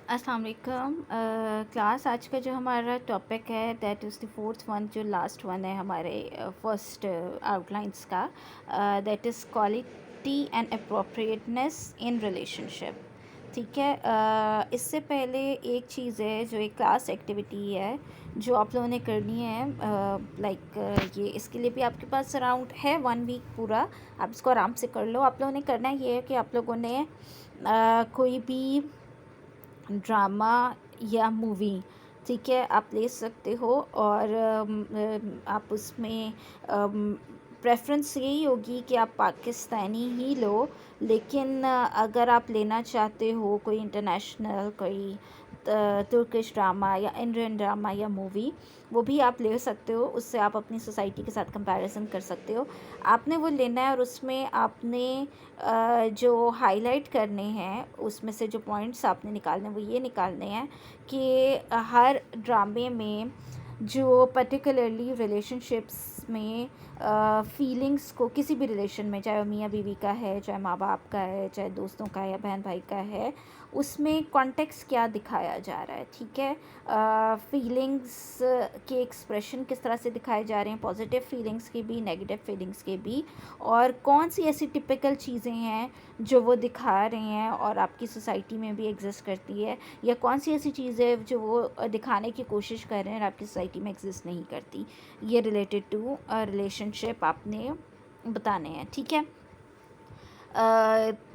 अस्सलाम वालेकुम। क्लास आज का जो हमारा टॉपिक है that is the fourth one, जो लास्ट वन है हमारे फर्स्ट आउटलाइंस का, that is quality and appropriateness in relationship. ठीक है। इससे पहले एक चीज़ है जो एक क्लास एक्टिविटी है जो आप लोगों ने करनी है। ये इसके लिए भी आपके पास अराउंड है 1 वीक पूरा, आप इसको आराम से कर लो। आप लोगों ने करना ये है कि आप लोगों ने कोई भी ड्रामा या मूवी, ठीक है, आप ले सकते हो और आप उसमें प्रेफरेंस यही होगी कि आप पाकिस्तानी ही लो। लेकिन अगर आप लेना चाहते हो कोई इंटरनेशनल, कोई तुर्किश ड्रामा या इंडियन ड्रामा या मूवी, वो भी आप ले सकते हो। उससे आप अपनी सोसाइटी के साथ कंपैरिजन कर सकते हो। आपने वो लेना है और उसमें आपने जो हाईलाइट करने हैं, उसमें से जो पॉइंट्स आपने निकालने हैं वो ये निकालने हैं कि हर ड्रामे में जो पर्टिकुलरली रिलेशनशिप्स में फीलिंग्स को, किसी भी रिलेशन में, चाहे वो मियाँ बीवी का है, चाहे माँ बाप का है, चाहे दोस्तों का है या बहन भाई का है, उसमें कॉन्टेक्स्ट क्या दिखाया जा रहा है। ठीक है। फीलिंग्स के एक्सप्रेशन किस तरह से दिखाए जा रहे हैं, पॉजिटिव फीलिंग्स के भी, नेगेटिव फीलिंग्स के भी, और कौन सी ऐसी टिपिकल चीज़ें हैं जो वो दिखा रहे हैं और आपकी सोसाइटी में भी एग्जिस्ट करती है, या कौन सी ऐसी चीज़ें जो वो दिखाने की कोशिश कर रहे हैं और आपकी सोसाइटी में एग्जिस्ट नहीं करती। ये रिलेटेड टू रिलेशनशिप आपने बताने हैं। ठीक है।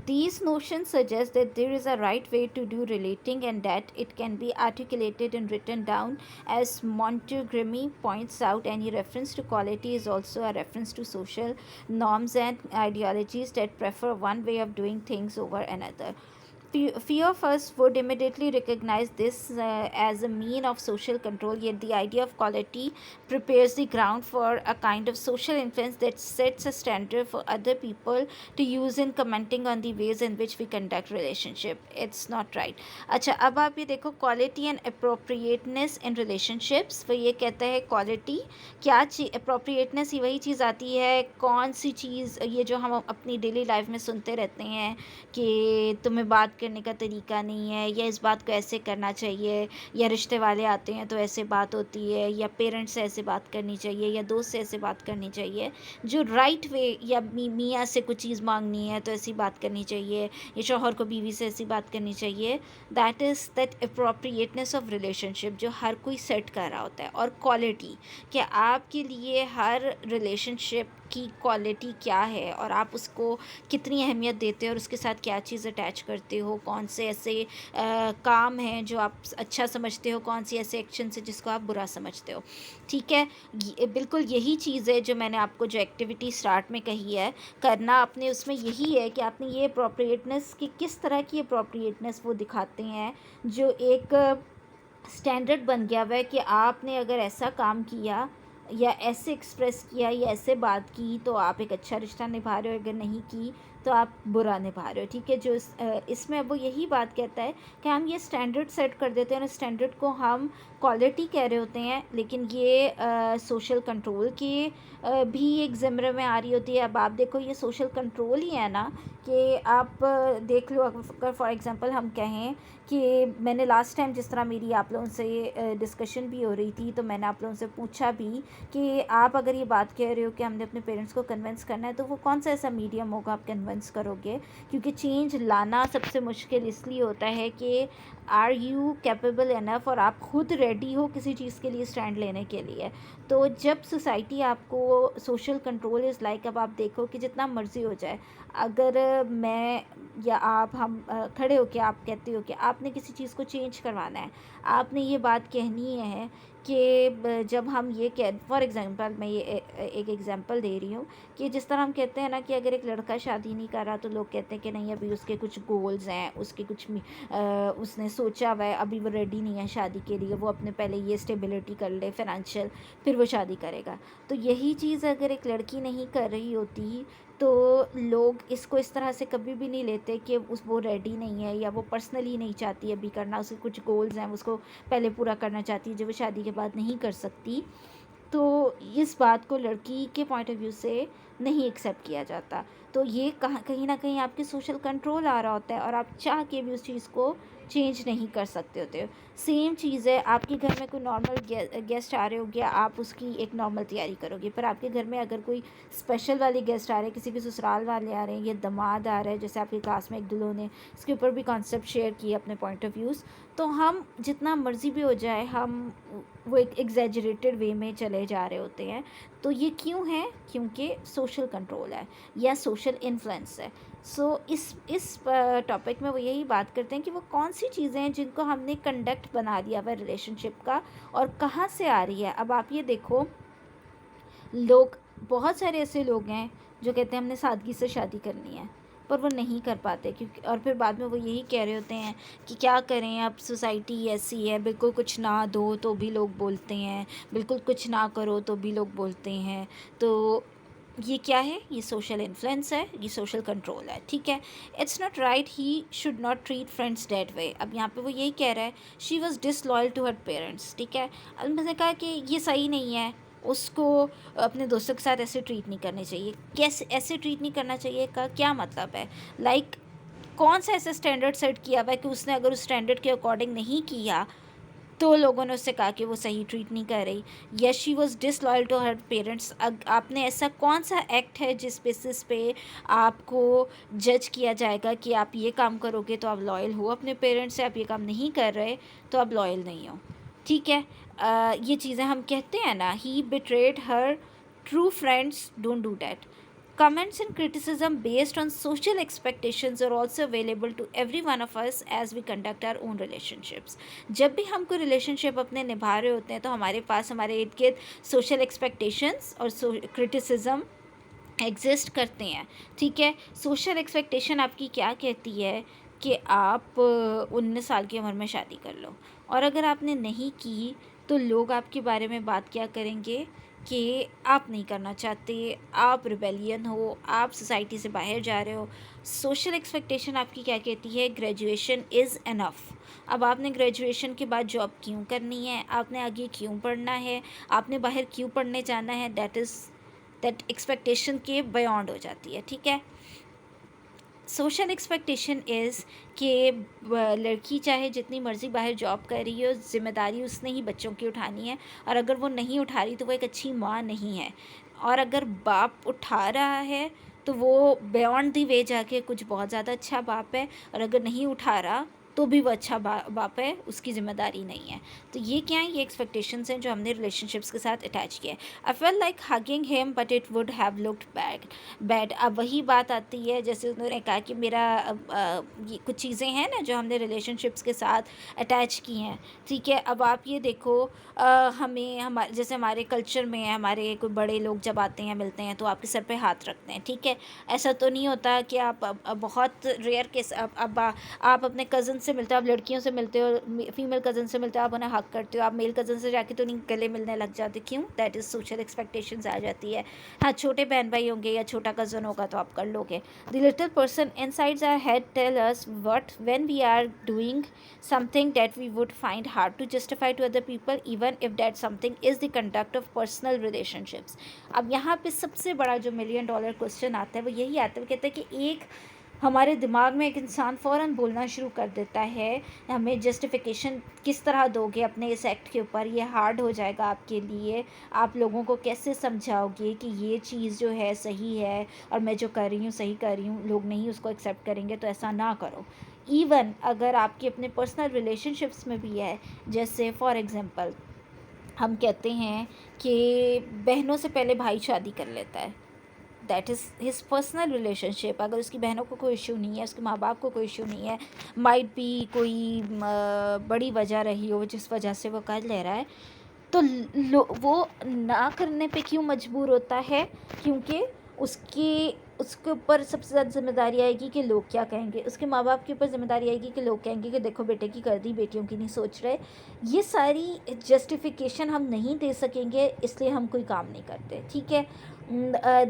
These notions suggest that there is a right way to do relating and that it can be articulated and written down. As Montgomery points out, any reference to quality is also a reference to social norms and ideologies that prefer one way of doing things over another. Few of us would immediately recognize this as a mean of social control, yet the idea of quality prepares the ground for a kind of social influence that sets a standard for other people to use in commenting on the ways in which we conduct relationship. It's not right. अच्छा, अब आप ये देखो, quality and appropriateness in relationships. वो ये कहता है quality क्या चीज़, अप्रोप्रिएटनेस ही वही चीज़ आती है, कौन सी चीज़, ये जो हम अपनी डेली लाइफ में सुनते रहते हैं कि तुम्हें बात करने का तरीका नहीं है, या इस बात को ऐसे करना चाहिए, या रिश्ते वाले आते हैं तो ऐसे बात होती है, या पेरेंट्स से ऐसे बात करनी चाहिए, या दोस्त से ऐसे बात करनी चाहिए, जो राइट वे, या मियाँ से कुछ चीज़ मांगनी है तो ऐसी बात करनी चाहिए, या शौहर को बीवी से ऐसी बात करनी चाहिए। That is that appropriateness of relationship जो हर कोई सेट कर रहा होता है। और क्वालिटी, कि आपके लिए हर रिलेशनशिप की क्वालिटी क्या है और आप उसको कितनी अहमियत देते हो और उसके साथ क्या चीज़ अटैच करते हो, कौन से ऐसे काम हैं जो आप अच्छा समझते हो, कौन सी ऐसे एक्शन है जिसको आप बुरा समझते हो। ठीक है। बिल्कुल यही चीज़ है जो मैंने आपको, जो एक्टिविटी स्टार्ट में कही है करना आपने, उसमें यही है कि आपने ये अप्रोप्रिएटनेस की, किस तरह की अप्रोप्रिएटनेस वो दिखाते हैं, जो एक स्टैंडर्ड बन गया हुआ है कि आपने अगर ऐसा काम किया या ऐसे एक्सप्रेस किया या ऐसे बात की तो आप एक अच्छा रिश्ता निभा रहे हो, अगर नहीं की तो आप बुरा निभा रहे हो। ठीक है। जो इसमें अब वो यही बात कहता है कि हम ये स्टैंडर्ड सेट कर देते हैं और स्टैंडर्ड को हम क्वालिटी कह रहे होते हैं, लेकिन ये सोशल कंट्रोल की भी एक ज़िम्मे में आ रही होती है। अब आप देखो, ये सोशल कंट्रोल ही है ना, कि आप देख लो, अगर फॉर एग्ज़ाम्पल हम कहें कि मैंने लास्ट टाइम जिस तरह मेरी आप लोगों से डिस्कशन भी हो रही थी, तो मैंने आप लोगों से पूछा भी कि आप अगर ये बात कह रहे हो कि हमने अपने पेरेंट्स को कन्विंस करना है, तो वो कौन सा ऐसा मीडियम होगा आप कन्विंस करोगे। क्योंकि चेंज लाना सबसे मुश्किल इसलिए होता है कि आर यू कैपेबल इनफ, और आप खुद रेडी हो किसी चीज़ के लिए स्टैंड लेने के लिए। तो जब सोसाइटी आपको, सोशल कंट्रोल इज़ लाइक, अब आप देखो कि जितना मर्ज़ी हो जाए, अगर मैं या आप, हम खड़े हो के आप कहते हो कि आपने किसी चीज़ को चेंज करवाना है, आपने ये बात कहनी है कि जब हम ये कह, फॉर एग्ज़ाम्पल मैं ये एक एग्ज़ाम्पल दे रही हूँ कि जिस तरह हम कहते हैं ना कि अगर एक लड़का शादी नहीं कर रहा तो लोग कहते हैं कि नहीं, अभी उसके कुछ गोल्स हैं, उसके कुछ उसने सोचा हुआ है, अभी वो रेडी नहीं है शादी के लिए, वो अपने पहले ये स्टेबिलिटी कर ले फाइनेंशियल, फिर वो शादी करेगा। तो यही चीज़ अगर एक लड़की नहीं कर रही होती तो लोग इसको इस तरह से कभी भी नहीं लेते कि वो रेडी नहीं है, या वो पर्सनली नहीं चाहती अभी करना, उसके कुछ गोल्स हैं उसको पहले पूरा करना चाहती है जो वो शादी के बाद नहीं कर सकती। तो इस बात को लड़की के पॉइंट ऑफ व्यू से नहीं एक्सेप्ट किया जाता। तो ये कहीं ना कहीं आपके सोशल कंट्रोल आ रहा होता है और आप चाह के भी उस चीज़ को चेंज नहीं कर सकते होते हो। सेम चीज़ है, आपके घर में कोई नॉर्मल गेस्ट आ रहे होगे, आप उसकी एक नॉर्मल तैयारी करोगे, पर आपके घर में अगर कोई स्पेशल वाले गेस्ट आ रहे हैं, किसी के ससुराल वाले आ रहे हैं या दामाद आ रहे हैं, जैसे आपकी क्लास में एक दुल्हन ने इसके ऊपर भी कॉन्सेप्ट शेयर किए अपने पॉइंट ऑफ व्यूज़, तो हम जितना मर्ज़ी भी हो जाए, हम वो एक एग्जैजरेटेड वे में चले जा रहे होते हैं। तो ये क्यों है? क्योंकि सोशल कंट्रोल है या सोशल इन्फ्लुएंस है। सो इस टॉपिक में वो यही बात करते हैं कि वो कौन सी चीज़ें हैं जिनको हमने कंडक्ट बना दिया हुआ रिलेशनशिप का, और कहाँ से आ रही है। अब आप ये देखो, लोग, बहुत सारे ऐसे लोग हैं जो कहते हैं हमने सादगी से शादी करनी है, पर वो नहीं कर पाते, क्योंकि और फिर बाद में वो यही कह रहे होते हैं कि क्या करें, अब सोसाइटी ऐसी है, बिल्कुल कुछ ना दो तो भी लोग बोलते हैं, बिल्कुल कुछ ना करो तो भी लोग बोलते हैं। तो ये क्या है? ये सोशल इन्फ्लुएंस है, ये सोशल कंट्रोल है, ठीक है। It's not right, he should not treat friends that way. अब यहाँ पे वो यही कह रहा है, she was disloyal to her parents, ठीक है। अब मैंने कहा कि ये सही नहीं है, उसको अपने दोस्तों के साथ ऐसे ट्रीट नहीं करनी चाहिए। कैसे ऐसे ट्रीट नहीं करना चाहिए का क्या मतलब है? लाइक कौन सा ऐसा स्टैंडर्ड सेट किया हुआ है कि उसने अगर उस स्टैंडर्ड के अकॉर्डिंग नहीं किया तो लोगों ने उससे कहा कि वो सही ट्रीट नहीं कर रही, या she was disloyal to her parents. आपने ऐसा कौन सा एक्ट है जिस बेसिस पे आपको जज किया जाएगा कि आप ये काम करोगे तो आप लॉयल हो अपने पेरेंट्स से, आप ये काम नहीं कर रहे तो आप लॉयल नहीं हो, ठीक है। ये चीज़ें हम कहते हैं ना, he betrayed her, true friends don't do that. Comments and criticism based on social expectations are also available to every one of us as we conduct our own relationships. जब भी हम कोई रिलेशनशिप अपने निभा रहे होते हैं तो हमारे पास हमारे इर्द गिर्द सोशल एक्सपेक्टेशंस और क्रिटिसिज्म एग्जिस्ट करते हैं, ठीक है। सोशल एक्सपेक्टेशन आपकी क्या कहती है कि आप 19 साल की उम्र में शादी कर लो, और अगर आपने नहीं की तो लोग आपके बारे में बात क्या करेंगे कि आप नहीं करना चाहते, आप रिबेलियन हो, आप सोसाइटी से बाहर जा रहे हो। सोशल एक्सपेक्टेशन आपकी क्या कहती है? Graduation is enough. अब आपने ग्रेजुएशन के बाद जॉब क्यों करनी है, आपने आगे क्यों पढ़ना है, आपने बाहर क्यों पढ़ने जाना है, दैट एक्सपेक्टेशन के बियॉन्ड हो जाती है, ठीक है। सोशल एक्सपेक्टेशन इज़ कि लड़की चाहे जितनी मर्ज़ी बाहर जॉब कर रही हो, ज़िम्मेदारी उसने ही बच्चों की उठानी है, और अगर वो नहीं उठा रही तो वो एक अच्छी माँ नहीं है, और अगर बाप उठा रहा है तो वो बियॉन्ड दी वे जाके कुछ बहुत ज़्यादा अच्छा बाप है, और अगर नहीं उठा रहा तो भी वो अच्छा बाप है, उसकी ज़िम्मेदारी नहीं है। तो ये क्या है? ये एक्सपेक्टेशंस हैं जो हमने रिलेशनशिप्स के साथ अटैच किया है। I feel like hugging him but it would have looked bad. अब वही बात आती है जैसे उन्होंने कहा कि मेरा ये कुछ चीज़ें हैं ना जो हमने रिलेशनशिप्स के साथ अटैच की हैं, ठीक है। अब आप ये देखो, हमें हमारे जैसे हमारे कल्चर में हमारे कोई बड़े लोग जब आते हैं मिलते हैं तो आपके सर पे हाथ रखते हैं, ठीक है। ऐसा तो नहीं होता कि आप बहुत रेयर केस अब आप अपने कज़न से मिलते हो, आप लड़कियों से मिलते हो, फीमेल कज़न से मिलते हो, आप उन्हें हक करते हो, आप मेल कज़न से जाके तो नहीं गले मिलने लग जाते, क्यों? दैट इज़ सोशल एक्सपेक्टेशंस आ जाती है। हाँ, छोटे बहन भाई होंगे या छोटा कज़न होगा तो आप कर लोगे। The little person inside our head tell us what when we are doing something that we would find hard to justify to other people, even if that something is the conduct of personal relationships. अब यहाँ पे सबसे बड़ा जो $1,000,000 question आता है वो यही आता है, वो कहता है कि एक हमारे दिमाग में एक इंसान फ़ौरन बोलना शुरू कर देता है, हमें जस्टिफिकेशन किस तरह दोगे अपने इस एक्ट के ऊपर, ये हार्ड हो जाएगा आपके लिए, आप लोगों को कैसे समझाओगे कि ये चीज़ जो है सही है और मैं जो कर रही हूँ सही कर रही हूँ, लोग नहीं उसको एक्सेप्ट करेंगे तो ऐसा ना करो। इवन अगर आपके अपने पर्सनल रिलेशनशिप्स में भी है, जैसे फॉर एग्ज़ाम्पल हम कहते हैं कि बहनों से पहले भाई शादी कर लेता है, that is his personal relationship. अगर उसकी बहनों को कोई इशू नहीं है, उसके माँ बाप को कोई इशू नहीं है, माइट भी कोई बड़ी वजह रही हो जिस वजह से वो कर ले रहा है, तो वो ना करने पे क्यों मजबूर होता है? क्योंकि उसके ऊपर सबसे ज़्यादा ज़िम्मेदारी आएगी कि लोग क्या कहेंगे, उसके माँ बाप के ऊपर ज़िम्मेदारी आएगी कि लोग कहेंगे कि देखो बेटे की कर दी, बेटियों की नहीं सोच रहे। ये सारी जस्टिफिकेशन हम नहीं दे सकेंगे, इसलिए हम कोई काम नहीं करते, ठीक है।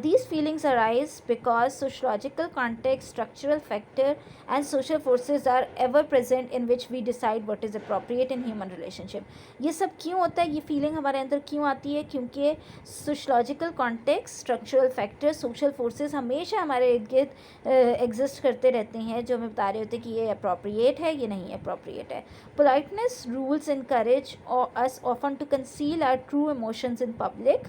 These feelings arise because sociological context, structural factor, and social forces are ever present in which we decide what is appropriate in human relationship. ये सब क्यों होता है, ये फीलिंग हमारे अंदर क्यों आती है? क्योंकि sociological context, structural factor, social forces हमेशा हमारे इर्द गिर्द एग्जिस्ट करते रहते हैं, जो हमें बता रहे होते हैं कि ये अप्रोप्रिएट है, ये नहीं अप्रोप्रिएट है. Politeness rules encourage us often to conceal our true emotions in public.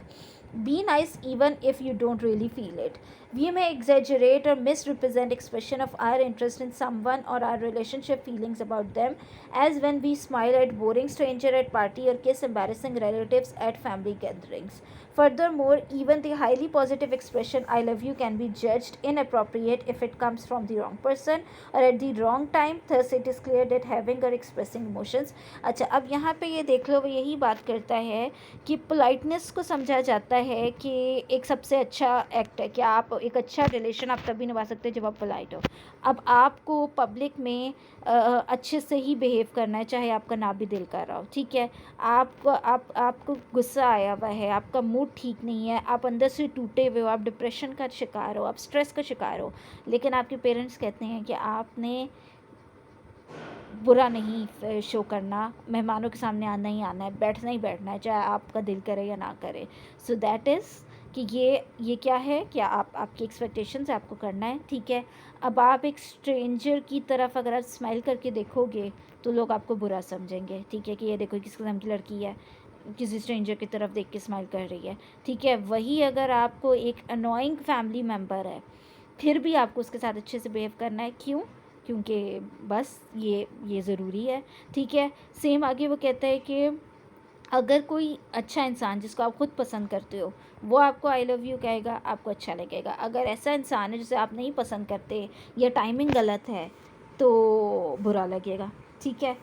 Be nice even if you don't really feel it. We may exaggerate or misrepresent expression of our interest in someone or our relationship feelings about them, as when we smile at boring stranger at party or kiss embarrassing relatives at family gatherings. Furthermore, even the highly positive expression I love you can be judged inappropriate if it comes from the wrong person or at the wrong time. Thus it is clear that having or expressing emotions. अच्छा, अब यहाँ पे ये देख लो, वो यही बात करता है कि पोलाइटनेस को समझा जाता है कि एक सबसे अच्छा एक्ट है कि आप एक अच्छा रिलेशन आप तभी निभा सकते हैं जब आप पोलाइट हो. अब आपको पब्लिक में अच्छे से ही बिहेव करना है, चाहे आपका ना भी दिल कर रहा हो. ठीक है, आपको गुस्सा आया हुआ है, आपका मूड ठीक नहीं है, आप अंदर से टूटे हुए हो, आप डिप्रेशन का शिकार हो, आप स्ट्रेस का शिकार हो, लेकिन आपके पेरेंट्स कहते हैं कि आपने बुरा नहीं शो करना, मेहमानों के सामने आना ही आना है, बैठना ही बैठना है, चाहे आपका दिल करे या ना करे. सो दैट इज़ कि ये क्या है, क्या आपकी एक्सपेक्टेशंस आपको करना है. ठीक है, अब आप एक स्ट्रेंजर की तरफ अगर आप स्माइल करके देखोगे तो लोग आपको बुरा समझेंगे. ठीक है, कि ये देखो किस किस्म की लड़की है, किसी स्ट्रेंजर की तरफ देख के स्माइल कर रही है. ठीक है, वही अगर आपको एक अनोइंग फैमिली मेम्बर है, फिर भी आपको उसके साथ अच्छे से बिहेव करना है. क्यों? क्योंकि बस ये ज़रूरी है. ठीक है, सेम आगे वो कहता है कि अगर कोई अच्छा इंसान जिसको आप खुद पसंद करते हो वो आपको आई लव यू कहेगा, आपको अच्छा लगेगा. अगर ऐसा इंसान है जिसे आप नहीं पसंद करते या टाइमिंग गलत है तो बुरा लगेगा. ठीक है,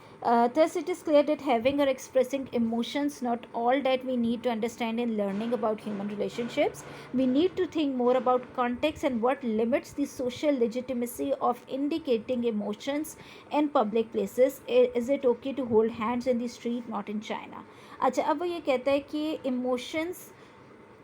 thus it is clear that having or expressing emotions not all that we need to understand in learning about human relationships. We need to think more about context and what limits the social legitimacy of indicating emotions in public places. Is it okay to hold hands in the street? Not in China. अच्छा, अब वो ये कहता है कि emotions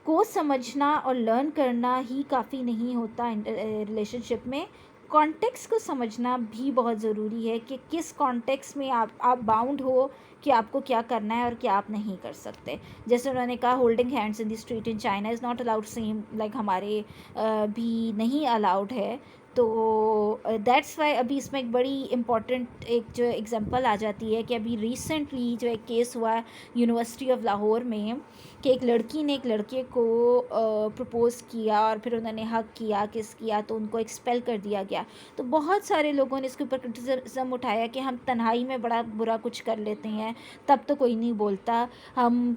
को समझना और लर्न करना ही काफ़ी नहीं होता रिलेशनशिप में. कॉन्टेक्स्ट को समझना भी बहुत ज़रूरी है कि किस कॉन्टेक्स्ट में आप बाउंड हो कि आपको क्या करना है और क्या आप नहीं कर सकते. जैसे उन्होंने कहा holding hands in the street in China is not allowed, same like हमारे भी नहीं अलाउड है. तो दैट्स वाई अभी इसमें एक बड़ी इम्पॉर्टेंट एक जो एग्जांपल आ जाती है कि अभी रिसेंटली जो एक केस हुआ यूनिवर्सिटी ऑफ लाहौर में कि एक लड़की ने एक लड़के को प्रपोज़ किया और फिर उन्होंने हक किया, किस किया, तो उनको एक्सपेल कर दिया गया. तो बहुत सारे लोगों ने इसके ऊपर क्रिटिसिज्म उठाया कि हम तन्हाई में बड़ा बुरा कुछ कर लेते हैं तब तो कोई नहीं बोलता, हम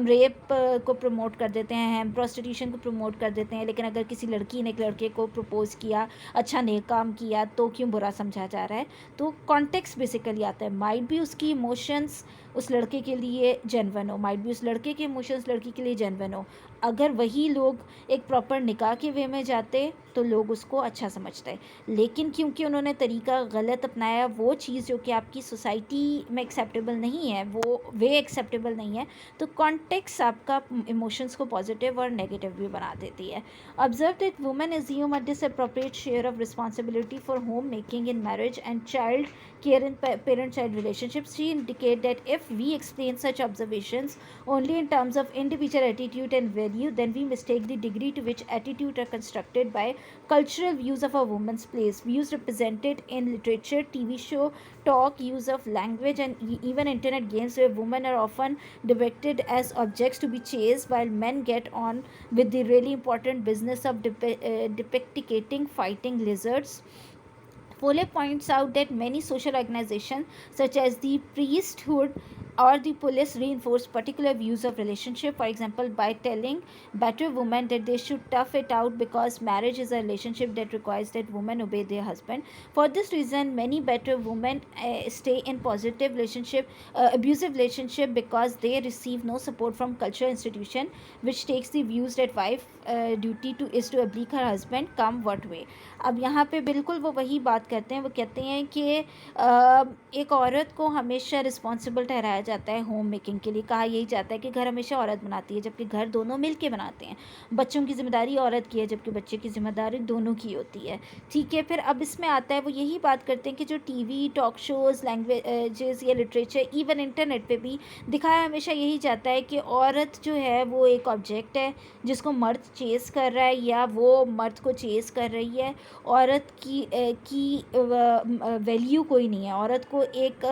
रेप को प्रमोट कर देते हैं, हम प्रोस्टिट्यूशन को प्रमोट कर देते हैं, लेकिन अगर किसी लड़की ने एक लड़के को प्रपोज़ किया, अच्छा नेक काम किया, तो क्यों बुरा समझा जा रहा है. तो कॉन्टेक्स्ट बेसिकली आता है. माइट भी उसकी इमोशंस उस लड़के के लिए जेन्युइन हो, माइट भी उस लड़के के इमोशंस लड़की के लिए जेन्युइन हो. अगर वही लोग एक प्रॉपर निकाह के वे में जाते तो लोग उसको अच्छा समझते, लेकिन क्योंकि उन्होंने तरीका गलत अपनाया, वो चीज़ जो कि आपकी सोसाइटी में एक्सेप्टेबल नहीं है, वो वे एक्सेप्टेबल नहीं है, तो कॉन्टेक्स्ट आपका इमोशंस को पॉजिटिव और नेगेटिव भी बना देती है. Observe that women assume a disappropriate share of responsibility for home making in marriage and child care in parent-child relationships. She indicate that if we explain such observations only in terms of individual attitude and value, then we mistake the degree to which attitudes are constructed by cultural views of a woman's place, views represented in literature, TV show, talk, use of language, and even internet games, where women are often depicted as objects to be chased while men get on with the really important business of depicting fighting lizards. Foley points out that many social organizations, such as the priesthood or the police, reinforce particular views of relationship. For example, by telling better women that they should tough it out because marriage is a relationship that requires that women obey their husband. For this reason, many better women stay in positive relationship, abusive relationship, because they receive no support from cultural institution, which takes the views that wife duty to is to oblique her husband come what way. अब यहाँ पे बिल्कुल वो वही बात करते हैं. वो कहते हैं कि एक औरत को हमेशा रिस्पॉन्सिबल ठहराया जाता है होम मेकिंग के लिए। कहा यही जाता है कि घर हमेशा औरत बनाती है, जबकि घर दोनों मिल के बनाते हैं। बच्चों की जिम्मेदारी औरत की है, जबकि बच्चे की जिम्मेदारी दोनों की होती है। ठीक है, फिर अब इसमें आता है, वो यही बात करते हैं कि जो टीवी टॉक शोज़, लैंग्वेजेस या लिटरेचर, इवन इंटरनेट पे भी दिखाया हमेशा यही जाता है कि औरत जो है वो एक ऑब्जेक्ट है जिसको मर्द चेस कर रहा है या वो मर्द को चेस कर रही है। औरत की वैल्यू कोई नहीं है, औरत को एक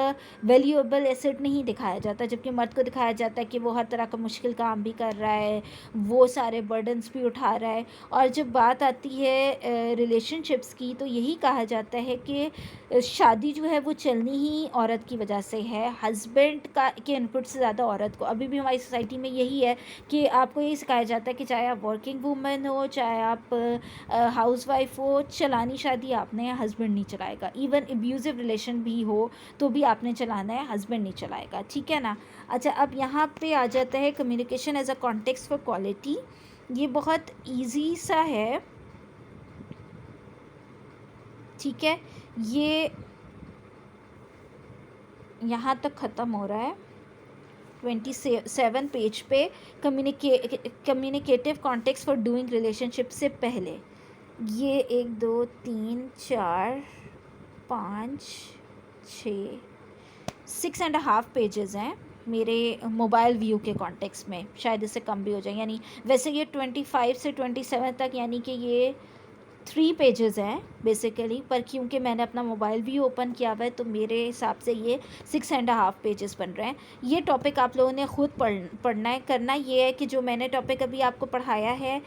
वैल्यूएबल एसेट नहीं दिखाया जाता, जबकि मर्द को दिखाया जाता है कि वो हर तरह का मुश्किल काम भी कर रहा है, वो सारे बर्डन्स भी उठा रहा है। और जब बात आती है रिलेशनशिप्स की, तो यही कहा जाता है कि शादी जो है वो चलनी ही औरत की वजह से है, हस्बैंड का के इनपुट से ज़्यादा औरत को। अभी भी हमारी सोसाइटी में यही है कि आपको यही सिखाया जाता है कि चाहे आप वर्किंग वूमेन हो, चाहे आप हाउस वाइफ हो, चलानी शादी आपने है, हस्बैंड नहीं चलाएगा। इवन एब्यूज़िव रिलेशन भी हो तो भी आपने चलाना है, हस्बैंड नहीं चलाएगा। ठीक है ना। अच्छा, अब यहाँ पे आ जाता है communication as a context for quality. ये बहुत ईजी सा है। ठीक है, ये यहाँ तक ख़त्म हो रहा है 27 पेज पे। Communicative context for doing relationship से पहले ये 1 2 3 4 5 6 6.5 पेजेस हैं मेरे मोबाइल व्यू के कॉन्टेक्स्ट में। शायद इससे कम भी हो जाए, यानी वैसे ये 25 से 27 तक, यानी कि ये 3 पेजेस हैं बेसिकली, पर क्योंकि मैंने अपना मोबाइल भी ओपन किया हुआ है तो मेरे हिसाब से ये 6.5 पेजेस बन रहे हैं। ये टॉपिक आप लोगों ने खुद पढ़ना है। करना ये है कि जो मैंने टॉपिक अभी आपको पढ़ाया है,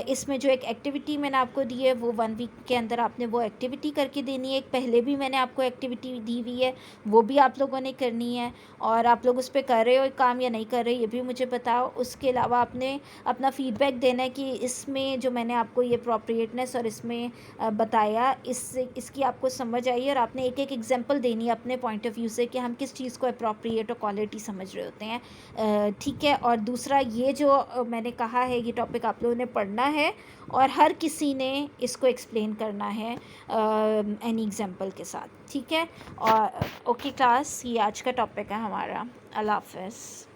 इसमें जो एक एक्टिविटी मैंने आपको दी है वो 1 वीक के अंदर आपने वो एक्टिविटी करके देनी है। एक पहले भी मैंने आपको एक्टिविटी दी हुई है, वो भी आप लोगों ने करनी है। और आप लोग उस पर कर रहे हो काम या नहीं कर रहे, ये भी मुझे बताओ। उसके अलावा आपने अपना फीडबैक देना है कि इसमें जो मैंने आपको ये अप्रोप्रिएटनेस और इसमें बताया, इसकी आपको समझ आई, और आपने एक एक एग्जांपल देनी है अपने पॉइंट ऑफ व्यू से कि हम किस चीज़ को अप्रोप्रिएट और क्वालिटी समझ रहे होते हैं। ठीक है। और दूसरा, ये जो मैंने कहा है ये टॉपिक आप लोगों ने पढ़ना है और हर किसी ने इसको एक्सप्लेन करना है एनी एग्जांपल के साथ। ठीक है। और ओके क्लास, ये आज का टॉपिक है हमारा। अल्लाह हाफ़िज़।